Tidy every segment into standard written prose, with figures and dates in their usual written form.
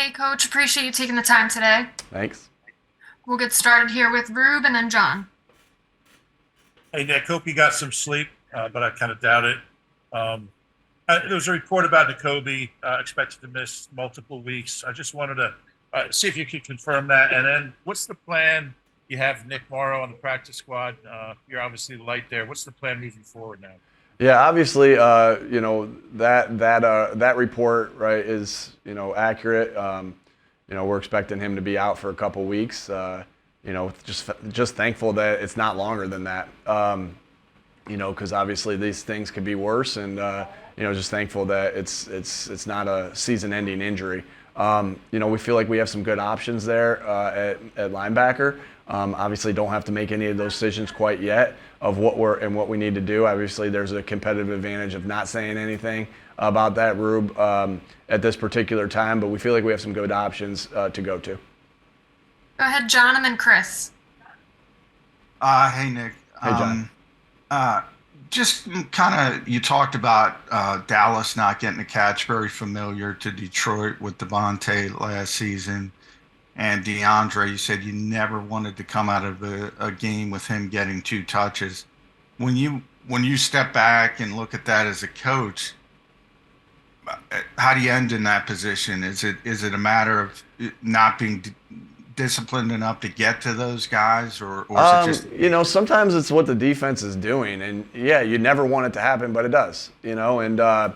Hey, Coach. Appreciate you taking the time today. Thanks. We'll get started here with Rube and then John. Hey, Nick, hope you got some sleep, but I kind of doubt it. Um, there was a report about Nakobe expected to miss multiple weeks. I just wanted to see if you could confirm that. And then what's the plan? You have Nick Morrow on the practice squad. You're obviously light there. What's the plan moving forward now? Yeah, obviously, that report, right, is accurate. We're expecting him to be out for a couple weeks. Just thankful that it's not longer than that. Because obviously these things could be worse, and just thankful that it's not a season-ending injury. We feel like we have some good options there at linebacker. Obviously, don't have to make any of those decisions quite yet of what we need to do. Obviously, there's a competitive advantage of not saying anything about that, Rube, at this particular time. But we feel like we have some good options to go to. Go ahead, John, and then Chris. Hey Nick. Hey, John. Just kind of, you talked about Dallas not getting a catch, very familiar to Detroit with Devontae last season. And DeAndre, you said you never wanted to come out of a game with him getting two touches. When you step back and look at that as a coach, how do you end in that position? Is it a matter of not being disciplined enough to get to those guys, or is it just sometimes it's what the defense is doing, and yeah, you never want it to happen, but it does. And I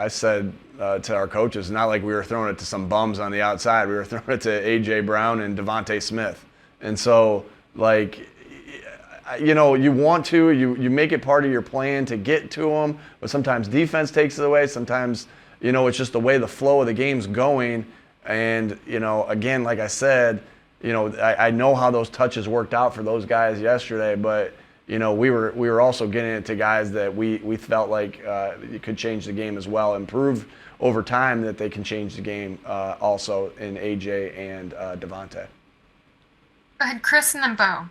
said to our coaches, not like we were throwing it to some bums on the outside. We were throwing it to A.J. Brown and Devontae Smith. And so, you want to, you make it part of your plan to get to them, but sometimes defense takes it away. Sometimes, it's just the way the flow of the game's going. And, again, like I said, I know how those touches worked out for those guys yesterday, but we were also getting it to guys that we felt like it could change the game as well, and prove over time that they can change the game also in AJ and Devontae. Go ahead, Chris, and then Bo.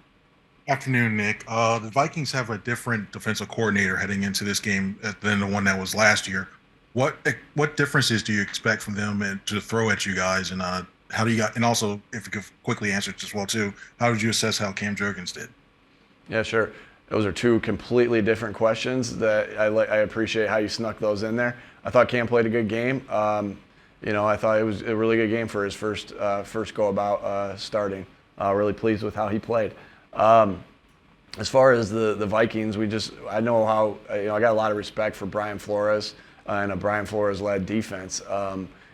Afternoon, Nick. The Vikings have a different defensive coordinator heading into this game than the one that was last year. What differences do you expect from them to throw at you guys, and how do you got? And also, if you could quickly answer it as well too, how did you assess how Cam Jurgens did? Yeah, sure. Those are two completely different questions that I appreciate how you snuck those in there. I thought Cam played a good game. I thought it was a really good game for his first go about starting. Really pleased with how he played. As far as the Vikings, I know how I got a lot of respect for Brian Flores and a Brian Flores-led defense.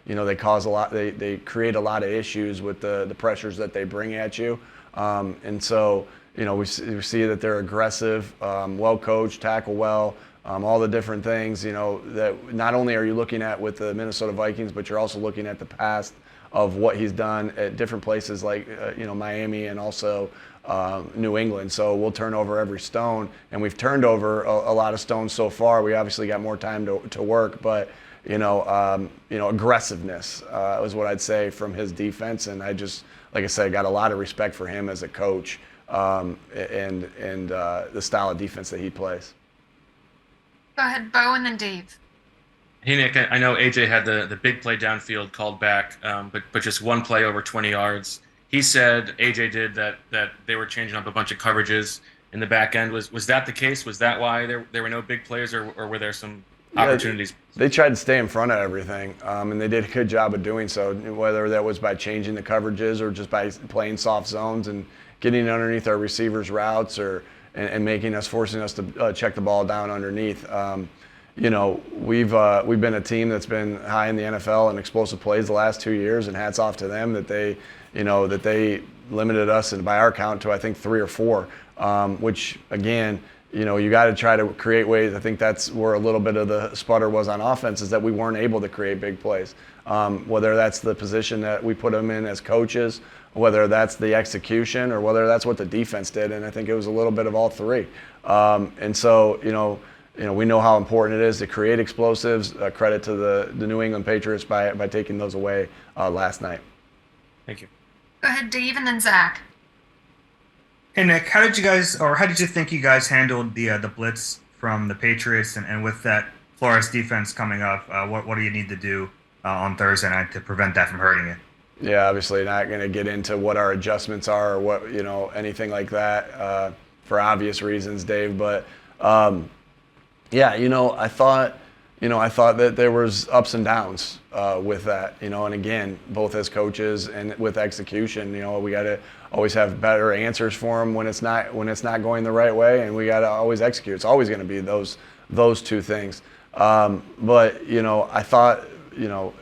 They cause a lot. They create a lot of issues with the pressures that they bring at you, and so. We see that they're aggressive, well coached, tackle well, all the different things, that not only are you looking at with the Minnesota Vikings, but you're also looking at the past of what he's done at different places like, Miami and also New England. So we'll turn over every stone, and we've turned over a lot of stones so far. We obviously got more time to work, but, aggressiveness is what I'd say from his defense. And like I said, got a lot of respect for him as a coach. And the style of defense that he plays. Go ahead, Bo, and then Dave. Hey, Nick, I know AJ had the big play downfield called back, but just one play over 20 yards. He said AJ did that they were changing up a bunch of coverages in the back end. Was that the case? Was that why there were no big plays, or were there some opportunities? They tried to stay in front of everything, and they did a good job of doing so, whether that was by changing the coverages or just by playing soft zones and getting underneath our receivers' routes and forcing us to check the ball down underneath. We've been a team that's been high in the NFL in explosive plays the last 2 years, and hats off to them that they limited us, and by our count, to I think 3 or 4, which again, you got to try to create ways. I think that's where a little bit of the sputter was on offense, is that we weren't able to create big plays. Whether that's the position that we put them in as coaches, whether that's the execution, or whether that's what the defense did, and I think it was a little bit of all three. And so, we know how important it is to create explosives. Credit to the New England Patriots by taking those away last night. Thank you. Go ahead, Dave, and then Zach. Hey Nick, how did you think you guys handled the blitz from the Patriots, and with that Flores defense coming up, what do you need to do on Thursday night to prevent that from hurting you? Yeah, obviously not going to get into what our adjustments are or what, anything like that for obvious reasons, Dave. But yeah, I thought that there was ups and downs with that, and again, both as coaches and with execution, we got to always have better answers for them when it's not going the right way, and we got to always execute. It's always going to be those two things. But I thought,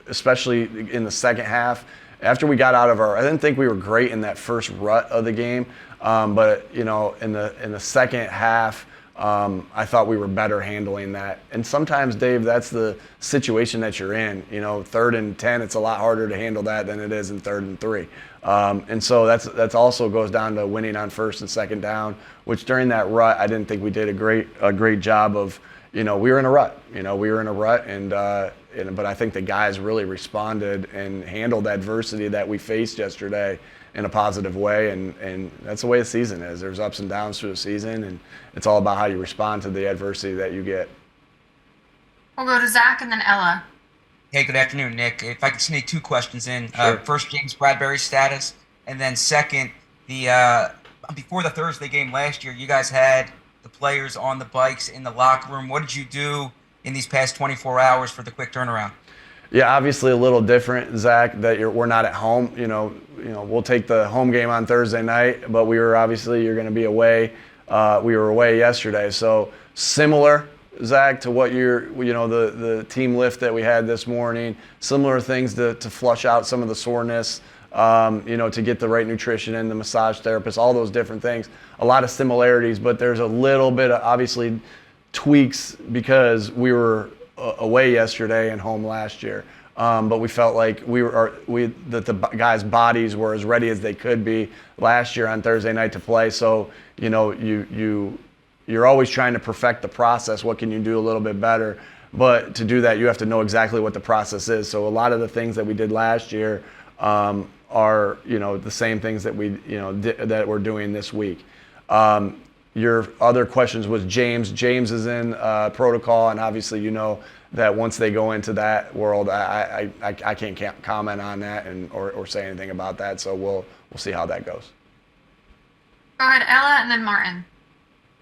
especially in the second half, after we got out of I didn't think we were great in that first rut of the game, but in the second half. I thought we were better handling that. And sometimes, Dave, that's the situation that you're in. 3rd and 10, it's a lot harder to handle that than it is in 3rd and 3. And so that's also goes down to winning on 1st and 2nd down, which during that rut, I didn't think we did a great job of, we were in a rut. We were in a rut, but I think the guys really responded and handled adversity that we faced yesterday in a positive way, and that's the way the season is. There's ups and downs through the season, and it's all about how you respond to the adversity that you get. We'll go to Zach and then Ella. Hey, good afternoon, Nick. If I could sneak 2 questions in. Sure. First, James Bradberry's status, and then second, before the Thursday game last year, you guys had the players on the bikes in the locker room. What did you do in these past 24 hours for the quick turnaround? Yeah, obviously a little different, Zach, that we're not at home. We'll take the home game on Thursday night, but you're going to be away. We were away yesterday, so similar, Zach, to what the team lift that we had this morning. Similar things to flush out some of the soreness, to get the right nutrition in, the massage therapist, all those different things. A lot of similarities, but there's a little bit of obviously tweaks because we were away yesterday and home last year, but we felt like that the guys' bodies were as ready as they could be last year on Thursday night to play. So you're always trying to perfect the process. What can you do a little bit better? But to do that, you have to know exactly what the process is. So a lot of the things that we did last year are the same things that that we're doing this week. Your other questions was James. James is in protocol, and obviously that once they go into that world, I can't comment on that or say anything about that. So we'll see how that goes. Go ahead, Ella, and then Martin.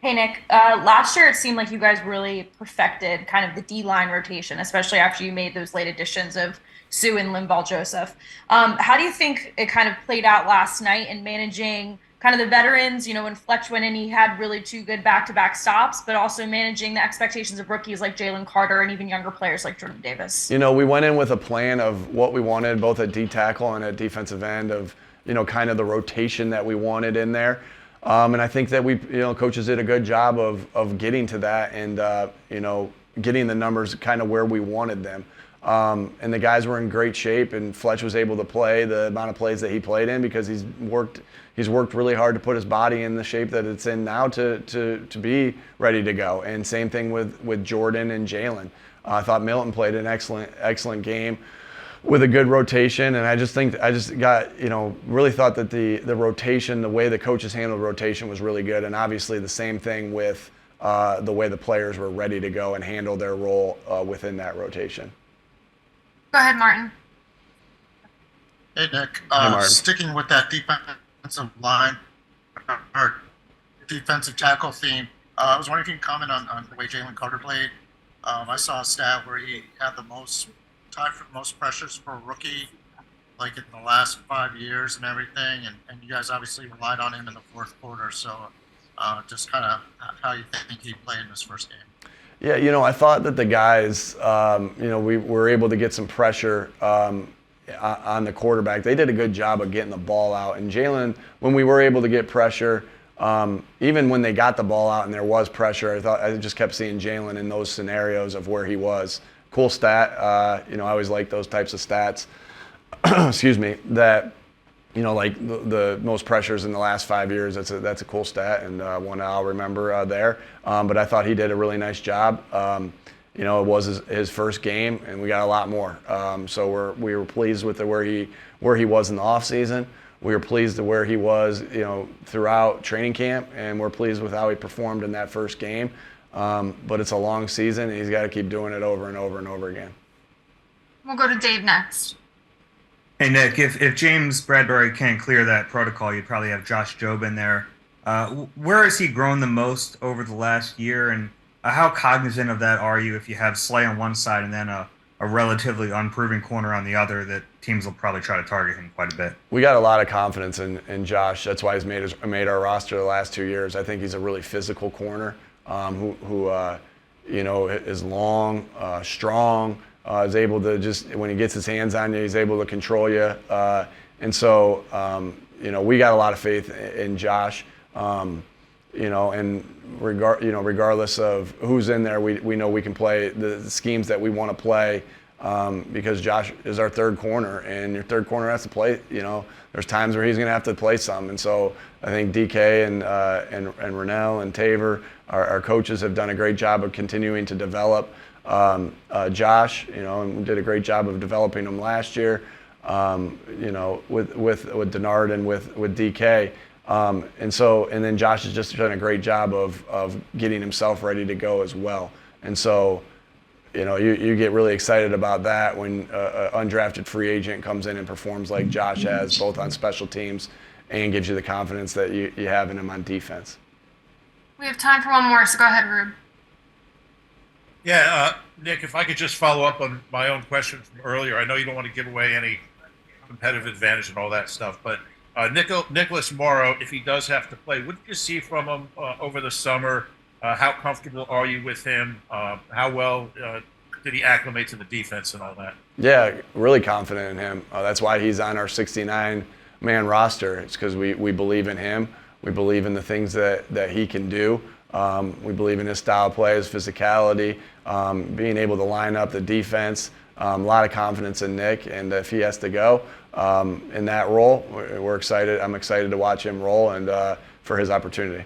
Hey, Nick. Last year, it seemed like you guys really perfected kind of the D-line rotation, especially after you made those late additions of Sue and Linval Joseph. How do you think it kind of played out last night in managing kind of the veterans, when Fletch went in, he had really 2 good back-to-back stops, but also managing the expectations of rookies like Jalen Carter and even younger players like Jordan Davis? We went in with a plan of what we wanted, both at D-tackle and at defensive end, of, kind of the rotation that we wanted in there. And I think that coaches did a good job of getting to that and, getting the numbers kind of where we wanted them. And the guys were in great shape, and Fletch was able to play the amount of plays that he played in because he's worked really hard to put his body in the shape that it's in now to be ready to go. And same thing with Jordan and Jalen. I thought Milton played an excellent game with a good rotation, and I just got really thought that the rotation, the way the coaches handled rotation was really good, and obviously the same thing with the way the players were ready to go and handle their role within that rotation. Go ahead, Martin. Hey, Nick. Martin. Sticking with that defensive line or defensive tackle theme, I was wondering if you can comment on the way Jalen Carter played. I saw a stat where he had tied for the most pressures for a rookie, like in the last 5 years and everything, and you guys obviously relied on him in the 4th quarter. So just kind of how you think he played in his first game. Yeah, I thought that the guys, we were able to get some pressure on the quarterback. They did a good job of getting the ball out. And Jalen, when we were able to get pressure, even when they got the ball out and there was pressure, I just kept seeing Jalen in those scenarios of where he was. Cool stat. I always like those types of stats. Excuse me. That, like the most pressures in the last 5 years. That's a cool stat and one I'll remember there. But I thought he did a really nice job. It was his first game, and we got a lot more. So we were pleased with where he was in the off season. We were pleased with where he was, throughout training camp, and we're pleased with how he performed in that first game. But it's a long season, and he's got to keep doing it over and over and over again. We'll go to Dave next. Hey Nick, if James Bradberry can't clear that protocol, you'd probably have Josh Jobe in there. Where has he grown the most over the last year, and how cognizant of that are you if you have Slay on one side and then a relatively unproven corner on the other that teams will probably try to target him quite a bit? We got a lot of confidence in Josh. That's why he's made our roster the last 2 years. I think he's a really physical corner who is long, strong, is able to just, when he gets his hands on you, he's able to control you. And so, we got a lot of faith in Josh. And regardless of who's in there, we know we can play the schemes that we want to play because Josh is our third corner, and your third corner has to play. There's times where he's going to have to play some, and so I think DK and Rennell and Taver, our coaches, have done a great job of continuing to develop Josh. And did a great job of developing him last year. With Denard and with DK. And then Josh has just done a great job of getting himself ready to go as well. And so, you get really excited about that when an undrafted free agent comes in and performs like Josh has, both on special teams and gives you the confidence that you have in him on defense. We have time for one more, so go ahead, Rube. Yeah, Nick, if I could just follow up on my own question from earlier. I know you don't want to give away any competitive advantage and all that stuff, but Nicholas Morrow, if he does have to play, what did you see from him over the summer? How comfortable are you with him? How well did he acclimate to the defense and all that? Yeah, really confident in him. That's why he's on our 69-man roster. It's because we believe in him. We believe in the things that he can do. We believe in his style of play, his physicality, being able to line up the defense. A lot of confidence in Nick, and if he has to go in that role, we're excited. I'm excited to watch him roll and for his opportunity.